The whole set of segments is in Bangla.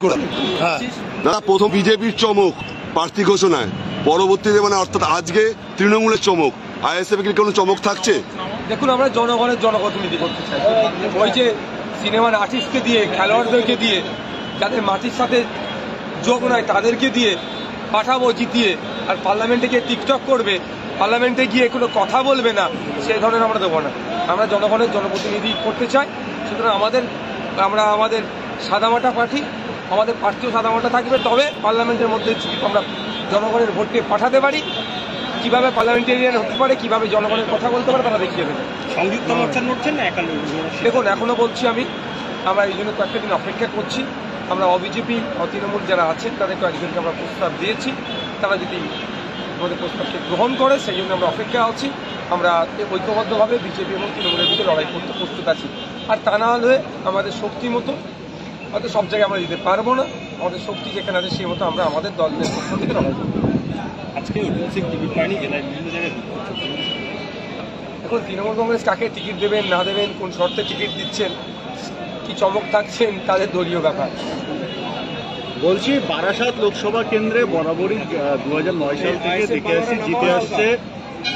দাদা, প্রথম বিজেপির চমক প্রার্থী ঘোষণায়, পরবর্তীতে মানে অর্থাৎ আজকে তৃণমূলের চমক, আইএসএফ এর কোনো চমক থাকছে? দেখুন, আমরা জনগণের জনপ্রতিনিধি করতে চাই। ওই যে সিনেমার আর্টিস্টকে দিয়ে, খেলোয়াড়দেরকে দিয়ে, যাদের মাটির সাথে যোগ নয় তাদেরকে দিয়ে পাঠাবো জিতিয়ে, আর পার্লামেন্টে গিয়ে টিকটক করবে, পার্লামেন্টে গিয়ে কোনো কথা বলবে না, সেই ধরনের আমরা দেবো না। আমরা জনগণের জনপ্রতিনিধি করতে চাই। সুতরাং আমরা আমাদের সাদামাটা পার্টি, আমাদের প্রার্থীও সাদামাটা থাকবে। তবে পার্লামেন্টের মধ্যে আমরা জনগণের ভোট দিয়ে পাঠাতে পারি, কিভাবে পার্লামেন্টেরিয়ান হতে পারে, কিভাবে জনগণের কথা বলতে পারে, তারা দেখিয়ে দেবে। সংযুক্ত মোর্চা লড়ছেন না একা? দেখুন, এখনো বলছি আমরা এই জন্য কয়েকটা দিন অপেক্ষা করছি। আমরা অবিজেপি তৃণমূল যারা আছেন তাদের কয়েকজনকে আমরা প্রস্তাব দিয়েছি, তারা যদি আমাদের প্রস্তাবকে গ্রহণ করে সেই জন্য আমরা অপেক্ষা আছি। আমরা ঐক্যবদ্ধভাবে বিজেপি এবং তৃণমূলের দিকে লড়াই করতে প্রস্তুত আছি। আর তা না হলে আমাদের শক্তি মতো হয়তো সব জায়গায় আমরা দিতে পারবো না, আমাদের শক্তি যেখানে আছে সেই মতো আমরা আমাদের দলের পক্ষ থেকে লড়াই করবো। আজকে টিকিট পায়নি জেলায়, বিভিন্ন জায়গায়। এখন তৃণমূল কংগ্রেস কাকে টিকিট দেবেন না দেবেন, কোন শর্তে টিকিট দিচ্ছেন, কি চমক থাকছেন, তাদের দলীয় ব্যাপার। বলছি, বারাসাত লোকসভা কেন্দ্রে বরাবরই 2009 সাল থেকে দেখে আসছি জিতে আসছে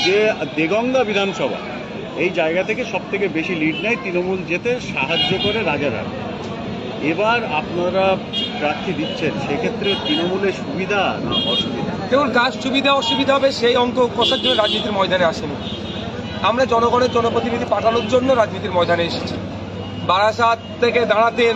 যে দেগঙ্গা বিধানসভা, এই জায়গা থেকে সব থেকে বেশি লিড নেয় তৃণমূল, যেতে সাহায্য করে রাজারহাট। এবার আপনারা প্রার্থী দিচ্ছেন, সেক্ষেত্রে তৃণমূলের সুবিধা না অসুবিধা? দেখুন, কাজ সুবিধা অসুবিধা হবে সেই অঙ্ক কষার জন্য রাজনীতির ময়দানে আসেনি। আমরা জনগণের জনপ্রতিনিধি পাঠানোর জন্য রাজনীতির ময়দানে এসেছি। বারাসাত থেকে দাঁড়াতেন,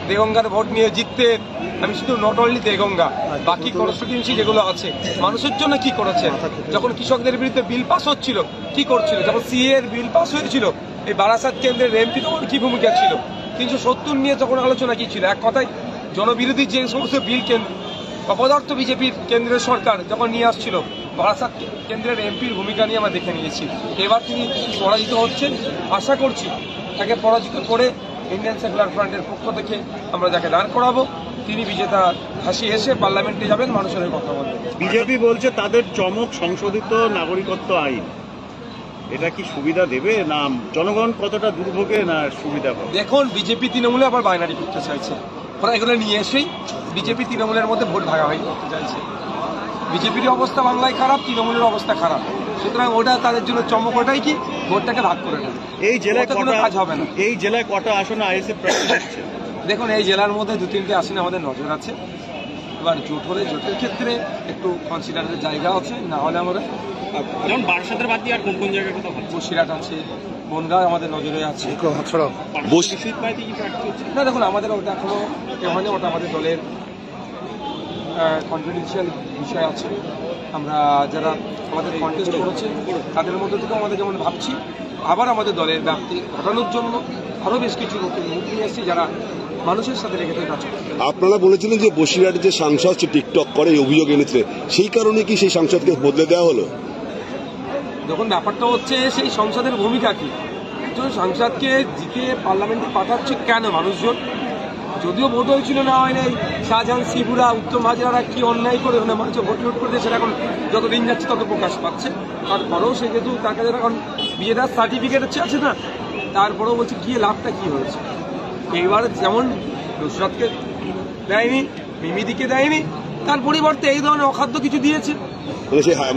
দেগঙ্গার ভোট নিয়ে জিততেন। আমি শুধু নট অনলি দেগঙ্গা, বাকি কনস্টিটিউয়েন্সি যেগুলো আছে মানুষের জন্য কি করেছেন। যখন কৃষকদের বিরুদ্ধে বিল পাস হচ্ছিল কি করছিল, যখন সিএ এর বিল পাস হয়েছিল এই বারাসাত কেন্দ্রের এমপি তখন কি ভূমিকা ছিল, 370 নিয়ে যখন আলোচনা কি ছিল, এক কথায় জনবিরোধী যে সমস্ত বিল অপদার্থ বিজেপির কেন্দ্রের সরকার যখন নিয়ে আসছিল, বারাসাত কেন্দ্রের এমপির ভূমিকা নিয়ে আমরা দেখে নিয়েছি। এবার তিনি পরাজিত হচ্ছেন, আশা করছি তাকে পরাজিত করে ইন্ডিয়ান সেকুলার ফ্রন্টের পক্ষ থেকে আমরা যাকে দাঁড় করাবো তিনি বিজেতা হাসি এসে পার্লামেন্টে যাবেন, মানুষের কথা বলবেন। বিজেপি বলছে তাদের চমক সংশোধিত নাগরিকত্ব আইন, এটা কি সুবিধা দেবে না জনগণ কতটা দুর্ভোগে না সুবিধা পাবে? দেখুন, বিজেপি তৃণমূলে আবার বাইনারি করতে চাইছে, ওরা এগুলো নিয়ে এসেই বিজেপি তৃণমূলের মধ্যে ভোট ভাগাভাগি করতে চাইছে। বিজেপির অবস্থা বাংলায় খারাপ, তৃণমূলের অবস্থা খারাপ, সুতরাং ওটা তাদের জন্য চমক, ওটাই কি ভোটটাকে ভাগ করে নেবে। এই জেলায় কোনো কাজ হবে না। এই জেলায় কটা আসনে আইএসএফ প্রার্থী হচ্ছে? দেখুন, এই জেলার মধ্যে 2-3টে আসনে আমাদের নজর আছে। এবার জোট হলে জোটের ক্ষেত্রে একটু কনসিডারের জায়গা আছে, না হলে আমরা যেমন বারাসাতের বাদ দিয়ে আর কোন কোন জায়গায় কথা বলছি? বসিরহাট আছে, বনগাঁ আমাদের নজরে আছে। না, দেখুন, আমাদের ওটা এখনো কেউ হয়নি, ওটা আমাদের দলের কনফিডেন্সিয়াল বিষয় আছে। আমরা যারা আমাদের কন্টেস্ট করেছে তাদের মধ্যে থেকে আমাদের যেমন ভাবছি আবার আমাদের দলের ব্যাপ্তি ঘটানোর জন্য আরও বেশ কিছু লোকের মুখ নিয়ে এসেছি যারা মানুষের সাথে রেখে কাজ করে। আপনারা বলেছিলেন যে বসিরহাটের যে সাংসদ টিকটক করে এই অভিযোগ এনেছে, সেই কারণে কি সেই সাংসদকে বদলে দেওয়া হলো? যখন ব্যাপারটা হচ্ছে সেই সংসদের ভূমিকা কি, একজন সাংসদকে জিতে পার্লামেন্টে পাঠাচ্ছে কেন মানুষজন? যদিও ভোট হয়েছিল না হয় নাই, শাহজাহান, শিবুরা, উত্তম হাজরারা কি অন্যায় করে মানুষের ভোট লুট করতে, সেটা এখন যত দিন যাচ্ছে তত প্রকাশ পাচ্ছে। তারপরেও সে যেহেতু তার কাছে এখন বিয়েদার সার্টিফিকেট আছে না, তারপরেও বলছে গিয়ে লাভটা কি হয়েছে। এইবার যেমন নুসরাতকে দেয়নি, মিমিদিকে দেয়নি, তার পরিবর্তে এই ধরনের অখাদ্য কিছু দিয়েছে।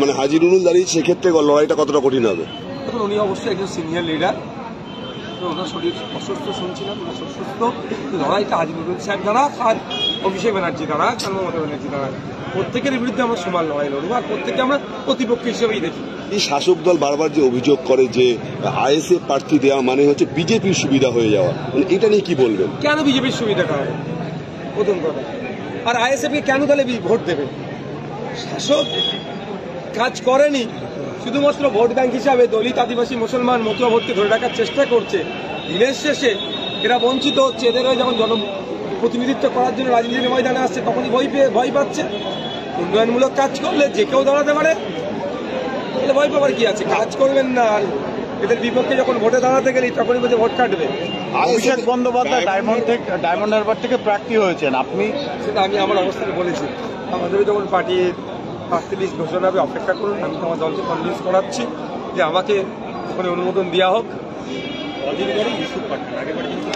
মানে হাজী নুরুল দাঁড়িয়ে সেক্ষেত্রে লড়াইটা কতটা কঠিন হবে? দেখুন, উনি অবশ্যই একজন সিনিয়র লিডার, ওনার শরীর অসুস্থ শুনছিলাম, ওনার অসুস্থ। লড়াইটা হাজী নুরুল সাহেব দ্বারা আর অভিষেক ব্যানার্জি দ্বারা, মমতা ব্যানার্জি দ্বারা, প্রত্যেকের বিরুদ্ধে আমরা সমান লড়াই লড়বো, আর প্রত্যেককে আমরা প্রতিপক্ষ হিসেবেই দেখি। এই শাসক দল বারবার যে অভিযোগ করে যে আইএসএফ প্রার্থী দেওয়া মানে হচ্ছে বিজেপির সুবিধা হয়ে যাওয়া, মানে এটা নিয়ে কি বলবেন? কেন বিজেপির সুবিধা করা হবে প্রথম কথা, আর আইএসএফ কে কেন তাহলে ভোট দেবে? শাসক কাজ করেনি, শুধুমাত্র ভোট ব্যাংক হিসাবে দলিত, আদিবাসী, মুসলমান, মতুয়া ভোটকে ধরে রাখার চেষ্টা করছে। দিনের শেষে এরা বঞ্চিত হচ্ছে, এদের যখন জনপ্রতিনিধিত্ব করার জন্য রাজনীতির ময়দানে আসছে তখনই ভয় পাচ্ছে। উন্নয়নমূলক কাজ করলে যে কেউ দাঁড়াতে পারে, তাহলে ভয় পাবার কি আছে? কাজ করবেন না, আর এদের বিপক্ষে যখন ভোটে দাঁড়াতে গেলি তখনই বোধহয় ভোট কাটবে। অভিষেক বন্দ্যোপাধ্যায় ডায়মন্ড হারবার থেকে প্রার্থী হয়েছেন, আপনি সেটা আমি আমার অবস্থানে বলেছি। আমাদেরও যখন পার্টির প্রার্থী লিস্ট ঘোষণা হবে অপেক্ষা করুন, আমি আমার দলকে কনভিন্স করাচ্ছি যে আমাকে ওখানে অনুমোদন দেওয়া হোক। বদির বাড়ি ইউসুফ পাঠান আগেবার কিন্তু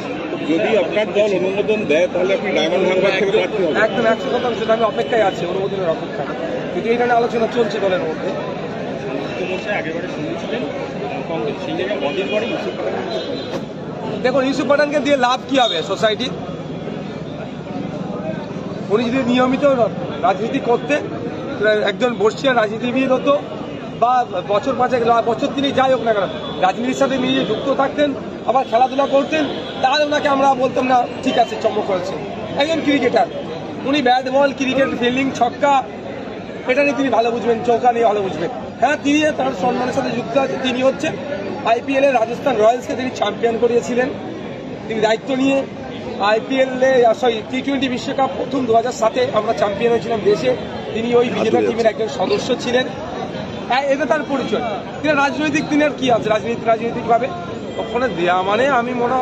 যদি আপনার দল অনুমোদন দেয় তাহলে আপনি ডায়মন্ড হারবার থেকে প্রার্থী হবেন। একদম 100% সেটা আমি অপেক্ষায় আছি অনুমোদনের অপেক্ষায়, কিন্তু এখানে আলোচনা চলছে দলের মধ্যে। বলছে আগেবারে সঙ্গী ছিলেন কংগ্রেস, সেই জায়গায় বদির বাড়ি ইউসুফ পাঠান। দেখুন ইউসুফ পাঠানকে দিয়ে লাভ কি হবে সোসাইটি? উনি যদি নিয়মিত রাজনীতি করতেন, একজন বর্ষিয়ান রাজনীতিবিদ হতো, বা বছর পাঁচেক বছর তিনি যাই হোক না কেন রাজনীতির সাথে মিলিয়ে যুক্ত থাকতেন, আবার খেলাধুলা করতেন, তাহলে ওনাকে আমরা বলতাম না ঠিক আছে চমক করেছে। একজন ক্রিকেটার, উনি ব্যাট বল ক্রিকেট ফিল্ডিং ছক্কা এটা নিয়ে তিনি ভালো বুঝবেন, চৌকা নিয়ে ভালো বুঝবেন। হ্যাঁ, তিনি তার সম্মানের সাথে যুক্ত আছে। তিনি হচ্ছে IPL এ রাজস্থান রয়্যালসকে তিনি চ্যাম্পিয়ন করিয়েছিলেন। তিনি দায়িত্ব নিয়ে IPL T20 বিশ্বকাপ প্রথম 2007-এ আমরা চ্যাম্পিয়ন হয়েছিলাম দেশে, তিনি ওই বিজেতা টিমের একজন সদস্য ছিলেন। এটা তার পরিচয়। তিনি রাজনৈতিক, দিনের কি আছে রাজনৈতিকভাবে ওখানে দেওয়া মানে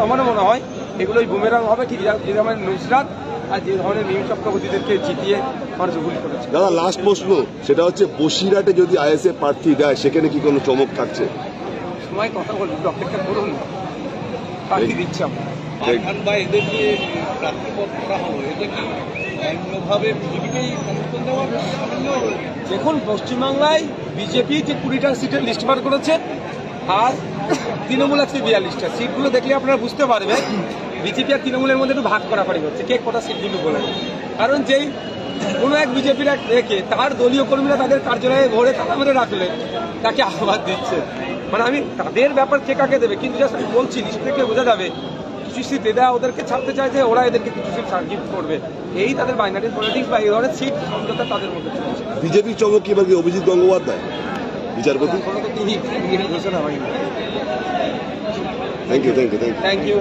আমার মনে হয় এগুলোই বুমেরাং হবে, ঠিক যে ধরনের নুসরাত আর যে ধরনের মিম চক্রবর্তীদেরকে জিতিয়ে মানুষ ভুল করেছে। দাদা লাস্ট প্রশ্ন, সেটা হচ্ছে বসিরহাটে যদি ISF প্রার্থী দেয় সেখানে কি কোনো চমক থাকছে? সময় কথা বলবো, অপেক্ষা করুন, প্রার্থী দিচ্ছি আমরা। পাঠান বা এদের যে প্রার্থীপদ করা হলো, এটা কি অন্যভাবে বিজেপিকেই সমর্থন দেওয়ার সামান্য? দেখুন পশ্চিমবাংলায় বিজেপি যে 20টা সিটের লিস্ট বার করেছে আর তৃণমূল আছে 42টা। সিটগুলো দেখলে আপনারা বুঝতে পারবেন বিজেপি আর তৃণমূলের মধ্যে একটু ভাগ করাপারি হচ্ছে, কে কটা সিট দিবে বলে। কারণ যেই কোনো এক বিজেপির এক রেখে তার দলীয় কর্মীরা তাদের কার্যালয়ে ভরে তালা মেরে রাখলে তাকে আহ্বান দিচ্ছে, মানে আমি তাদের ব্যাপার কে কাকে দেবে, কিন্তু জাস্ট আমি বলছি লিস্ট থেকে বোঝা যাবে কিছু সিট দেওয়া ওদেরকে ছাড়তে চাইছে, ওরা এদেরকে কিছু সিট গিফট করবে। এই তাদের বাইনারি পলিটিক্স বা এই ধরনের সিট সমঝোতা তাদের মধ্যে চলছে। বিজেপির চমক কি এবার কি অভিজিৎ গঙ্গোপাধ্যায় বিচারপতি? এখনো তো তিনি ঘোষণা হয়নি। Thank you. Thank you.